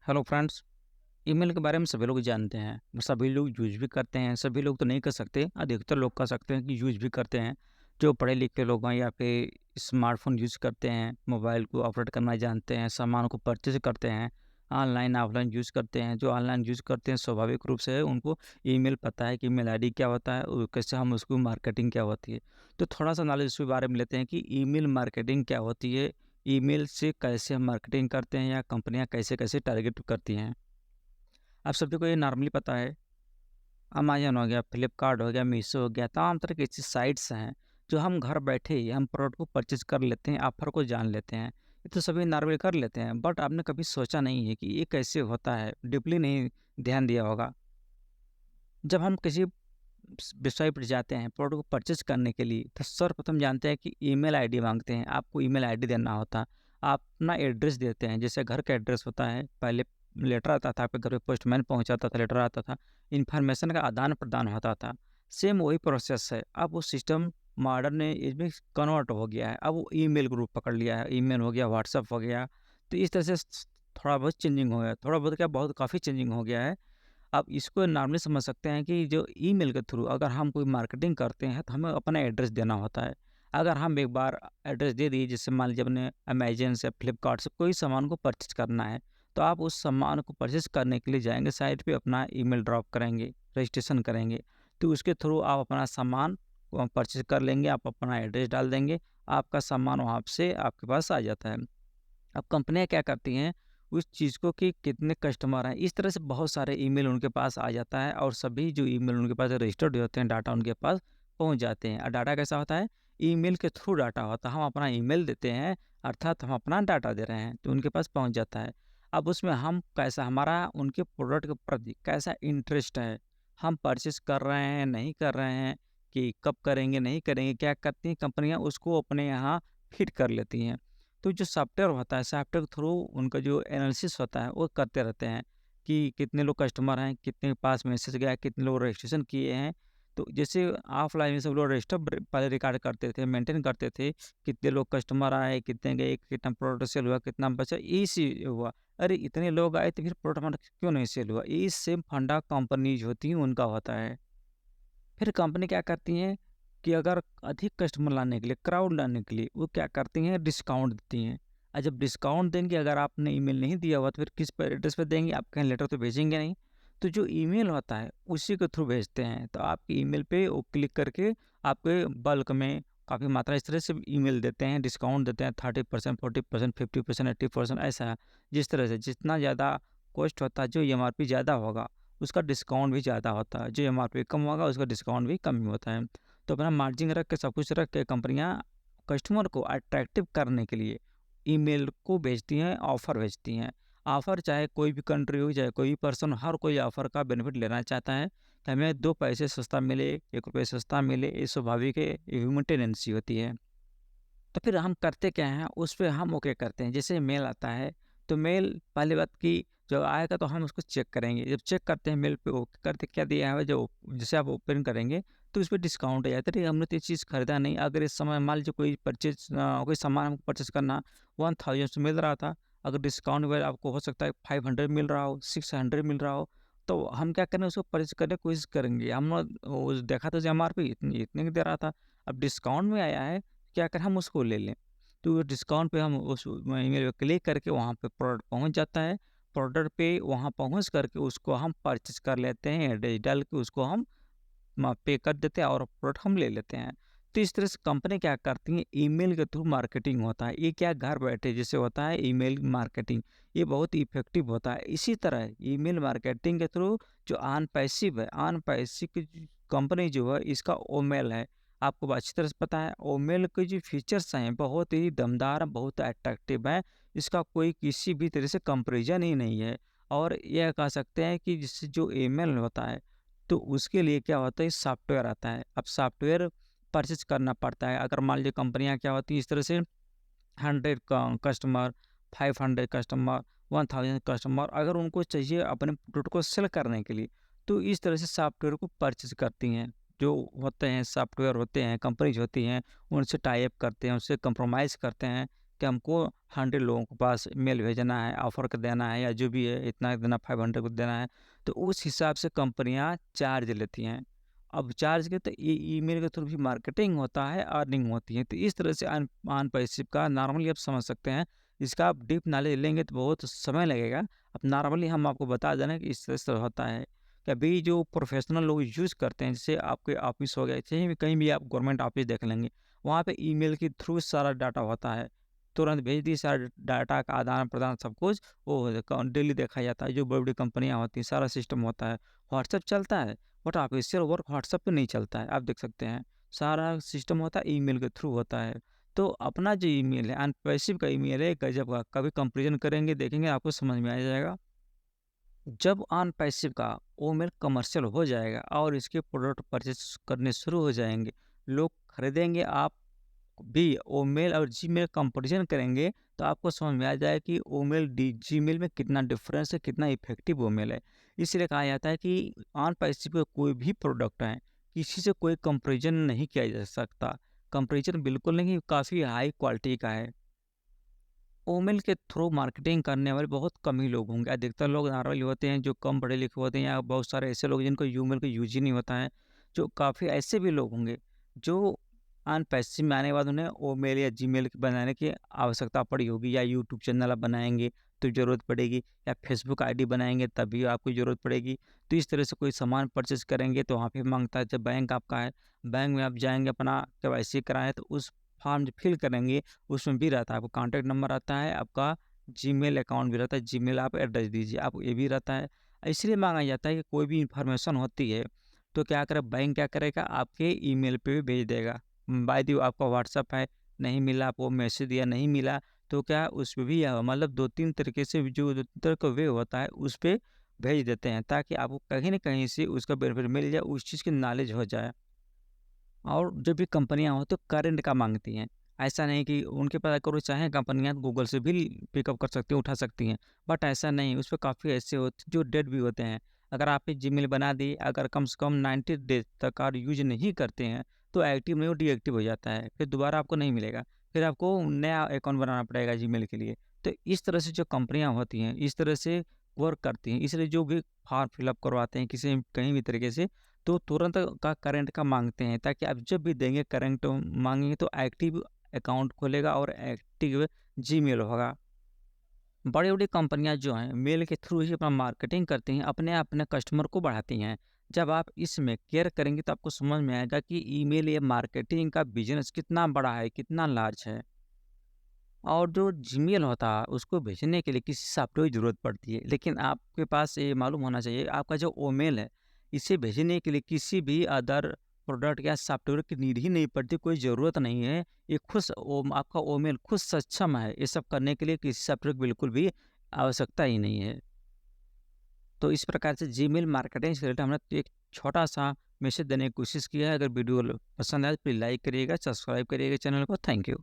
Hello friends. Email के बारे में सभी लोग जानते हैं, सभी लोग यूज भी करते हैं। सभी लोग तो नहीं कर सकते, अधिकतर लोग कर सकते हैं कि यूज भी करते हैं। जो पढ़े लिखे लोग हैं या फिर स्मार्टफोन यूज करते हैं, मोबाइल को ऑपरेट करना जानते हैं, सामान को परचेज करते हैं, ऑनलाइन ऑफलाइन यूज करते हैं। जो ऑनलाइन यूज करते हैं स्वाभाविक रूप से उनको ईमेल पता है कि ईमेल आईडी क्या होता है और कैसे हम उसको मार्केटिंग क्या होती है। तो थोड़ा सा नॉलेज इसके बारे में लेते हैं कि ईमेल मार्केटिंग क्या होती है, ईमेल से कैसे हम मार्केटिंग करते हैं या कंपनियां कैसे कैसे टारगेट करती हैं। आप सभी को ये नॉर्मली पता है, अमेज़न हो गया, फ्लिपकार्ट हो गया, मीशो हो गया, तमाम तरह की ऐसी साइट्स हैं, जो हम घर बैठे ही हम प्रोडक्ट को परचेज़ कर लेते हैं, ऑफ़र को जान लेते हैं। ये तो सभी नॉर्मली कर लेते हैं, बट आपने कभी सोचा नहीं है कि ये कैसे होता है, डीपली नहीं ध्यान दिया होगा। जब हम किसी वेबसाइट पर जाते हैं प्रोडक्ट को परचेज़ करने के लिए, तो सर्वप्रथम जानते हैं कि ईमेल आईडी माँगते हैं, आपको ईमेल आईडी देना होता है। आप अपना एड्रेस देते हैं, जैसे घर का एड्रेस होता है, पहले लेटर आता था, आपके घर पे पोस्टमैन पहुँचाता था, लेटर आता था, इन्फॉर्मेशन का आदान-प्रदान होता था। सेम वही प्रोसेस है, अब वो सिस्टम मॉडर्न एज में कन्वर्ट हो गया है, अब वो ईमेल का रूप पकड़ लिया है, ईमेल हो गया, व्हाट्सएप हो गया, तो इस तरह से थोड़ा बहुत चेंजिंग हो गया, थोड़ा बहुत क्या बहुत काफ़ी चेंजिंग हो गया है। आप इसको नॉर्मली समझ सकते हैं कि जो ईमेल के थ्रू अगर हम कोई मार्केटिंग करते हैं तो हमें अपना एड्रेस देना होता है। अगर हम एक बार एड्रेस दे दिए, जैसे मान लीजिए अपने अमेज़न से, फ्लिपकार्ट से कोई सामान को परचेज़ करना है, तो आप उस सामान को परचेज़ करने के लिए जाएँगे, साइट पे अपना ईमेल ड्रॉप करेंगे, रजिस्ट्रेशन करेंगे, तो उसके थ्रू आप अपना सामान परचेज़ कर लेंगे, आप अपना एड्रेस डाल देंगे, आपका सामान वहाँ से आपके पास आ जाता है। अब कंपनियाँ क्या करती हैं, उस चीज़ को कि कितने कस्टमर हैं, इस तरह से बहुत सारे ईमेल उनके पास आ जाता है और सभी जो ईमेल उनके पास रजिस्टर्ड होते हैं, डाटा उनके पास पहुँच जाते हैं। और डाटा कैसा होता है? ईमेल के थ्रू डाटा होता है। हम अपना ईमेल देते हैं, अर्थात हम अपना डाटा दे रहे हैं, तो उनके पास पहुँच जाता है। अब उसमें हम कैसा हमारा उनके प्रोडक्ट के प्रति कैसा इंटरेस्ट है, हम परचेज़ कर रहे हैं, नहीं कर रहे हैं, कि कब करेंगे, नहीं करेंगे, क्या करती हैं कंपनियाँ उसको अपने यहाँ फिट कर लेती हैं। तो जो सॉफ्टवेयर होता है, सॉफ्टवेयर के थ्रू उनका जो एनालिसिस होता है, वो करते रहते हैं कि कितने लोग कस्टमर हैं, कितने के पास मैसेज गया है, कितने लोग रजिस्ट्रेशन किए हैं। तो जैसे ऑफलाइन में सब लोग रजिस्टर पहले रिकॉर्ड करते थे, मेंटेन करते थे, कितने लोग कस्टमर आए, कितने गए, कितना प्रोडक्ट सेल हुआ, कितना बचा, ये सी हुआ। अरे इतने लोग आए तो फिर प्रोडक्ट हमारा क्यों नहीं सेल हुआ? ये सेम फंडा कंपनीज होती हैं, उनका होता है। फिर कंपनी क्या करती हैं कि अगर अधिक कस्टमर लाने के लिए, क्राउड लाने के लिए, वो क्या करती हैं, डिस्काउंट देती हैं। और जब डिस्काउंट देंगे, अगर आपने ईमेल नहीं दिया हुआ तो फिर किस पर एड्रेस पे देंगे? आप कहीं लेटर तो भेजेंगे नहीं। तो जो ईमेल होता है उसी के थ्रू भेजते हैं। तो आपके ईमेल पे वो क्लिक करके आपके बल्क में काफ़ी मात्रा इस तरह से ईमेल देते हैं, डिस्काउंट देते हैं, 30%, 40%, 50%, 80% ऐसा। जिस तरह से जितना ज़्यादा कॉस्ट होता है, जो एमआरपी ज़्यादा होगा उसका डिस्काउंट भी ज़्यादा होता है, जो एमआरपी कम होगा उसका डिस्काउंट भी कम ही होता है। तो अपना मार्जिन रख के, सब कुछ रख के कंपनियाँ कस्टमर को अट्रैक्टिव करने के लिए ईमेल को भेजती हैं, ऑफ़र भेजती हैं। ऑफ़र चाहे कोई भी कंट्री हो, चाहे कोई भी पर्सन, हर कोई ऑफ़र का बेनिफिट लेना चाहता है कि हमें 2 पैसे सस्ता मिले, 1 रुपए सस्ता मिले, ये स्वाभाविक है, ये ह्यूमन टेंडेंसी होती है। तो फिर हम करते क्या हैं, उस पे हम ओके करते हैं। जैसे मेल आता है, तो मेल पहली बात कि जब आएगा तो हम उसको चेक करेंगे। जब चेक करते हैं मेल पे ओके करते क्या दिया है, जो जैसे आप ओपन करेंगे तो उसपे डिस्काउंट आ जाता है। अरे हमने तो ये चीज़ खरीदा नहीं। अगर इस समय मान लीजिए कोई कोई सामान हमको परचेज़ करना 1000 से मिल रहा था, अगर डिस्काउंट वगैरह आपको हो सकता है 500 मिल रहा हो, 600 मिल रहा हो, तो हम क्या करें, उसको परचेज़ करने की कोशिश करेंगे। हम वो देखा तो एमआरपी इतने इतने की दे रहा था, अब डिस्काउंट में आया है, क्या करें हम उसको ले लें। तो डिस्काउंट पे हम उस ईमेल पे क्लिक करके वहाँ पे प्रोडक्ट पहुँच जाता है। प्रोडक्ट पे वहाँ पहुँच करके उसको हम परचेज़ कर लेते हैं, एड्रेस डाल के उसको हम पे कर देते हैं और प्रोडक्ट हम ले लेते हैं। तो इस तरह से कंपनी क्या करती है, ईमेल के थ्रू मार्केटिंग होता है। ये क्या घर बैठे जैसे होता है ईमेल मार्केटिंग, ये बहुत इफ़ेक्टिव होता है। इसी तरह ईमेल मार्केटिंग के थ्रू जो ऑन पैसिव है, ऑन पैसिव की कंपनी जो है इसका ओमेल है। आपको अच्छी तरह से पता है ओमेल के जो फीचर्स हैं बहुत ही दमदार, बहुत अट्रैक्टिव है। इसका कोई किसी भी तरह से कंपैरिज़न ही नहीं है। और यह कह सकते हैं कि जिससे जो ईमेल होता है, तो उसके लिए क्या होता है, सॉफ्टवेयर आता है। अब सॉफ्टवेयर परचेज़ करना पड़ता है। अगर मान लीजिए कंपनियाँ क्या होती हैं इस तरह से 100 कस्टमर, 500 कस्टमर, 1000 कस्टमर अगर उनको चाहिए अपने प्रोडक्ट को सेल करने के लिए, तो इस तरह से सॉफ्टवेयर को परचेज़ करती हैं। जो होते हैं सॉफ्टवेयर होते हैं, कंपनीज़ होती हैं, उनसे टाई अप करते हैं, उनसे कंप्रोमाइज़ करते हैं कि हमको 100 लोगों के पास मेल भेजना है, ऑफ़र क देना है या जो भी है इतना देना 500 को देना है, तो उस हिसाब से कंपनियाँ चार्ज लेती हैं। अब चार्ज के तो ईमेल के थ्रू भी मार्केटिंग होता है, अर्निंग होती है। तो इस तरह से ऑन पैसिव का नॉर्मली आप समझ सकते हैं। इसका आप डीप नॉलेज लेंगे तो बहुत समय लगेगा। अब नॉर्मली हम आपको बता दे रहे हैं कि इस तरह से होता है। कि अभी जो प्रोफ़ेशनल लोग यूज़ करते हैं, जैसे आपके ऑफ़िस हो गया, कहीं भी आप गवर्नमेंट ऑफ़िस देख लेंगे, वहाँ पे ईमेल के थ्रू सारा डाटा होता है। तुरंत भेज दिए, सारा डाटा का आदान-प्रदान सब कुछ वो डेली देखा जाता है। जो बड़ी-बड़ी कंपनियाँ होती हैं, सारा सिस्टम होता है। व्हाट्सएप चलता है, बट ऑफ़िशियल वर्क व्हाट्सएप पे नहीं चलता है, आप देख सकते हैं। सारा सिस्टम होता है ईमेल के थ्रू होता है। तो अपना जो ईमेल है अनपैसिव का ईमेल है गज़ब का, कभी कंपैरिज़न करेंगे देखेंगे आपको समझ में आ जाएगा। जब अनपैसिव का ईमेल कमर्शियल हो जाएगा और इसके प्रोडक्ट परचेज़ करने शुरू हो जाएँगे, लोग खरीदेंगे, आप भी ईमेल और जीमेल कंपैरिज़न करेंगे तो आपको समझ में आ जाएगा कि ईमेल जीमेल में कितना डिफरेंस है, कितना इफ़ेक्टिव ईमेल है। इसलिए कहा जाता है कि ऑन पैसिव का कोई भी प्रोडक्ट है, किसी से कोई कंपैरिज़न नहीं किया जा सकता। कंपैरिज़न बिल्कुल नहीं, काफ़ी हाई क्वालिटी का है। ईमेल के थ्रू मार्केटिंग करने वाले बहुत कम ही लोग होंगे। अधिकतर लोग नॉर्मल होते हैं जो कम पढ़े लिखे होते हैं, या बहुत सारे ऐसे लोग जिनको ईमेल का यूज़ ही नहीं होता है। जो काफ़ी ऐसे भी लोग होंगे जो पैसिव में आने के बाद उन्हें ईमेल या जीमेल बनाने की आवश्यकता पड़ी होगी, या यूट्यूब चैनल आप बनाएँगे तो ज़रूरत पड़ेगी, या फेसबुक आईडी बनाएँगे तभी आपको ज़रूरत पड़ेगी। तो इस तरह से कोई सामान परचेज़ करेंगे तो वहाँ पे माँगता है। जब बैंक आपका है, बैंक में आप जाएँगे, अपना केवाईसी कराएँ, तो उस फॉर्म जो फिल करेंगे उसमें भी रहता है, आपका कॉन्टैक्ट नंबर आता है, आपका जीमेल अकाउंट भी रहता है, जीमेल आप एड्रेस दीजिए, आपको ये भी रहता है। इसलिए माँगा जाता है कि कोई भी इन्फॉर्मेशन होती है तो क्या करे, बैंक क्या करेगा, आपके ईमेल पे भी भेज देगा। बाय द वे आपका व्हाट्सएप है, नहीं मिला, आपको मैसेज दिया नहीं मिला, तो क्या उस पे भी मतलब 2-3 तरीके से जो 2 तरह का वे होता है उस पे भेज देते हैं, ताकि आपको कहीं न कहीं से उसका बेनिफिट मिल जाए, उस चीज़ की नॉलेज हो जाए। और जो भी कंपनियाँ हो तो करंट का माँगती हैं। ऐसा नहीं कि उनके पास अगर वो चाहें कंपनियाँ तो गूगल से भी पिकअप कर सकती हैं, उठा सकती हैं। बट ऐसा नहीं, उसपे काफ़ी ऐसे होते जो डेड भी होते हैं। अगर आपने जीमेल बना दी, अगर कम से कम 90 डेज़ तक आप यूज़ नहीं करते हैं, तो एक्टिव नहीं, वो डीएक्टिव हो जाता है। फिर दोबारा आपको नहीं मिलेगा। फिर आपको नया अकाउंट बनाना पड़ेगा जीमेल के लिए। तो इस तरह से जो कंपनियाँ होती हैं, इस तरह से वर्क करती हैं। इसलिए जो भी फॉर्म फिल अप करवाते हैं किसी कहीं भी तरीके से, तो तुरंत का करंट का माँगते हैं, ताकि आप जब भी देंगे करंट माँगेंगे तो एक्टिव अकाउंट खुलेगा और एक्टिव जीमेल होगा। बड़ी-बड़ी कंपनियाँ जो हैं मेल के थ्रू ही अपना मार्केटिंग करती हैं, अपने कस्टमर को बढ़ाती हैं। जब आप इसमें केयर करेंगे तो आपको समझ में आएगा कि ईमेल या मार्केटिंग का बिज़नेस कितना बड़ा है, कितना लार्ज है। और जो जीमेल होता है उसको भेजने के लिए किसी सॉफ्टवेयर की ज़रूरत पड़ती है, लेकिन आपके पास ये मालूम होना चाहिए आपका जो ईमेल है, इसे भेजने के लिए किसी भी अदर प्रोडक्ट या सॉफ्टवेयर की नीड ही नहीं पड़ती, कोई ज़रूरत नहीं है। ये आपका ईमेल खुद सक्षम है, ये सब करने के लिए किसी सॉफ्टवेयर की बिल्कुल भी आवश्यकता ही नहीं है। तो इस प्रकार से जीमेल मार्केटिंग से रिलेटेड हमने एक छोटा-सा मैसेज देने की कोशिश किया है। अगर वीडियो पसंद आए तो प्लीज़ लाइक करिएगा, सब्सक्राइब करिएगा चैनल को। Thank you.